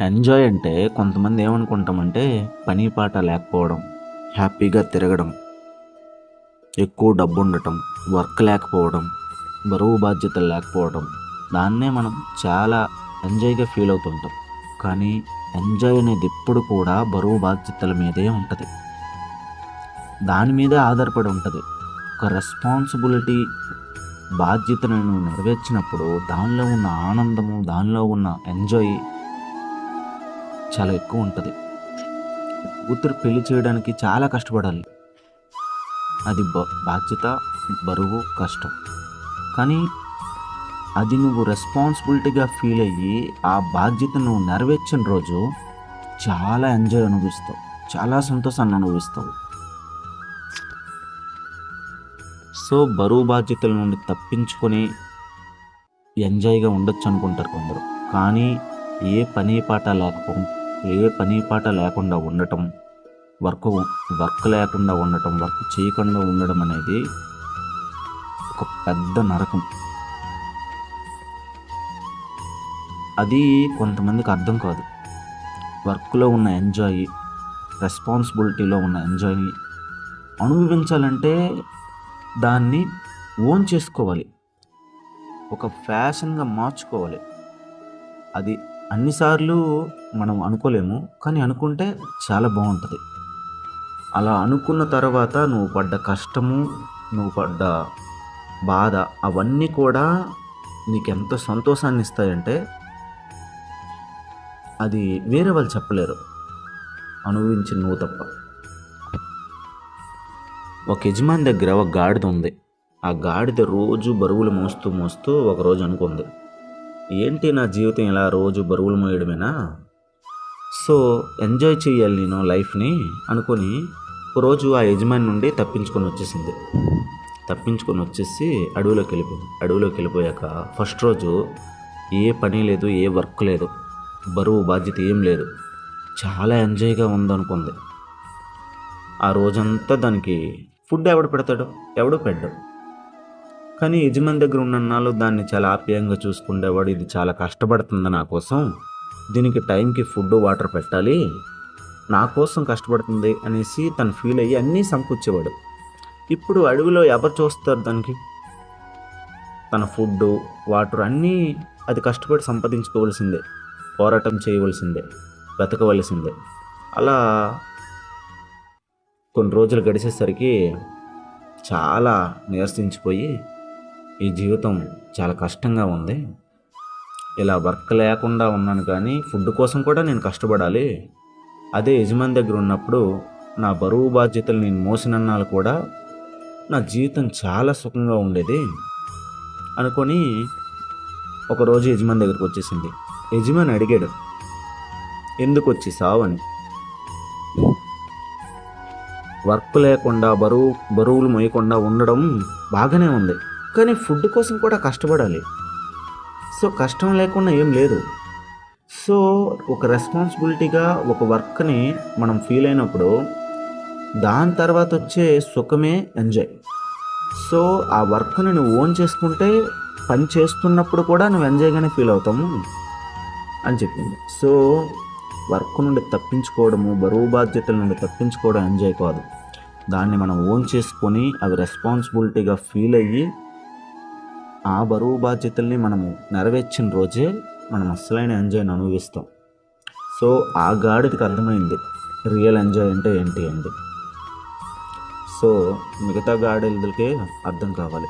Enjoy అంటే కొంతమంది ఏమనుకుంటామంటే పని పాట లేకపోవడం, హ్యాపీగా తిరగడం, ఎక్కువ డబ్బు ఉండటం, వర్క్ లేకపోవడం, బరువు బాధ్యతలు లేకపోవడం, దాన్నే మనం చాలా ఎంజాయ్గా ఫీల్ అవుతుంటాం. కానీ ఎంజాయ్ అనేది ఎప్పుడు కూడా బరువు బాధ్యతల మీదే ఉంటుంది, దాని మీదే ఆధారపడి ఉంటుంది. ఒక రెస్పాన్సిబిలిటీ బాధ్యతను నెరవేర్చినప్పుడు దానిలో ఉన్న ఆనందము, దానిలో ఉన్న ఎంజాయ్ చాలా ఎక్కువ ఉంటుంది. కూతురు పెళ్లి చేయడానికి చాలా కష్టపడాలి, అది బాధ్యత, బరువు, కష్టం. కానీ అది నువ్వు రెస్పాన్సిబిలిటీగా ఫీల్ అయ్యి ఆ బాధ్యతను నువ్వు నెరవేర్చిన రోజు చాలా ఎంజాయ్ అనుభవిస్తావు, చాలా సంతోషాన్ని అనుభవిస్తావు. సో బరువు బాధ్యతల నుండి తప్పించుకొని ఎంజాయ్గా ఉండొచ్చు అనుకుంటారు కొందరు. కానీ ఏ పని పాట లేకుండా ఉండటం, వర్క్ లేకుండా ఉండటం, వర్క్ చేయకుండా ఉండడం అనేది ఒక పెద్ద నరకం. అది కొంతమందికి అర్థం కాదు. వర్క్లో ఉన్న ఎంజాయ్, రెస్పాన్సిబిలిటీలో ఉన్న ఎంజాయ్ని అనుభవించాలంటే దాన్ని ఓన్ చేసుకోవాలి, ఒక ఫ్యాషన్గా మార్చుకోవాలి. అది అన్నిసార్లు మనం అనుకోలేము, కానీ అనుకుంటే చాలా బాగుంటుంది. అలా అనుకున్న తర్వాత నువ్వు పడ్డ కష్టము, నువ్వు పడ్డ బాధ, అవన్నీ కూడా నీకు ఎంత సంతోషాన్ని ఇస్తాయంటే అది వేరే వాళ్ళు చెప్పలేరు, అనుభవించిన నువ్వు తప్ప. ఒక యజమాని దగ్గర ఒక గాడిద ఉంది. ఆ గాడిద రోజు బరువులు మోస్తూ మోస్తూ ఒకరోజు అనుకుంది, ఏంటి నా జీవితం ఇలా రోజు బరువులు మోయడమేనా, సో ఎంజాయ్ చేయాలి నేను లైఫ్ని అనుకొని ఒకరోజు ఆ యజమాని నుండి తప్పించుకొని వచ్చేసి అడవిలోకి వెళ్ళిపోయాక ఫస్ట్ రోజు ఏ పని లేదు, ఏ వర్క్ లేదు, బరువు బాధ్యత ఏం లేదు, చాలా ఎంజాయ్గా ఉందనుకుంది. ఆ రోజంతా దానికి ఫుడ్ ఎవడు పెడతాడు, ఎవడో పెట్టాడు. కానీ యజమాని దగ్గర ఉన్నన్నాళ్ళు దాన్ని చాలా ఆప్యాయంగా చూసుకునేవాడు. ఇది చాలా కష్టపడుతుంది నా కోసం, దీనికి టైంకి ఫుడ్ వాటర్ పెట్టాలి, నా కోసం కష్టపడుతుంది అనేసి తను ఫీల్ అయ్యి అన్నీ సమకూర్చేవాడు. ఇప్పుడు అడవిలో ఎవరు చూస్తారు దానికి? తన ఫుడ్, వాటర్ అన్నీ అది కష్టపడి సంపాదించుకోవాల్సిందే, పోరాటం చేయవలసిందే, వెతకవలసిందే. అలా కొన్ని రోజులు గడిచేసరికి చాలా నీరసించిపోయి ఈ జీవితం చాలా కష్టంగా ఉంది, ఇలా వర్క్ లేకుండా ఉన్నాను కానీ ఫుడ్ కోసం కూడా నేను కష్టపడాలి, అదే యజమాని దగ్గర ఉన్నప్పుడు నా బరువు బాధ్యతలు నేను మోసినన్నాళ్ళు కూడా నా జీవితం చాలా సుఖంగా ఉండేది అనుకొని ఒకరోజు యజమాని దగ్గరికి వచ్చేసింది. యజమాని అడిగాడు, ఎందుకు వచ్చేసావు అని. వర్క్ లేకుండా బరువులు మోయకుండా ఉండడం బాగానే ఉంది, కానీ ఫుడ్ కోసం కూడా కష్టపడాలి, సో కష్టం లేకుండా ఏం లేదు. సో ఒక రెస్పాన్సిబిలిటీగా ఒక వర్క్ని మనం ఫీల్ అయినప్పుడు దాని తర్వాత వచ్చే సుఖమే ఎంజాయ్. సో ఆ వర్క్ని నువ్వు ఓన్ చేసుకుంటే పని చేస్తున్నప్పుడు కూడా నువ్వు ఎంజాయ్గానే ఫీల్ అవుతాము అని చెప్పింది. సో వర్క్ నుండి తప్పించుకోవడము, బరువు బాధ్యతల నుండి తప్పించుకోవడం ఎంజాయ్ కాదు, దాన్ని మనం ఓన్ చేసుకొని అవి రెస్పాన్సిబిలిటీగా ఫీల్ అయ్యి ఆ బరువు బాధ్యతల్ని మనము నెరవేర్చిన రోజే మనం అసలైన ఎంజాయ్ని అనుభవిస్తాం. సో ఆ గాడిదకి అర్థమైంది రియల్ ఎంజాయ్ అంటే ఏంటి అండి. సో మిగతా గాడిదలకే అర్థం కావాలి.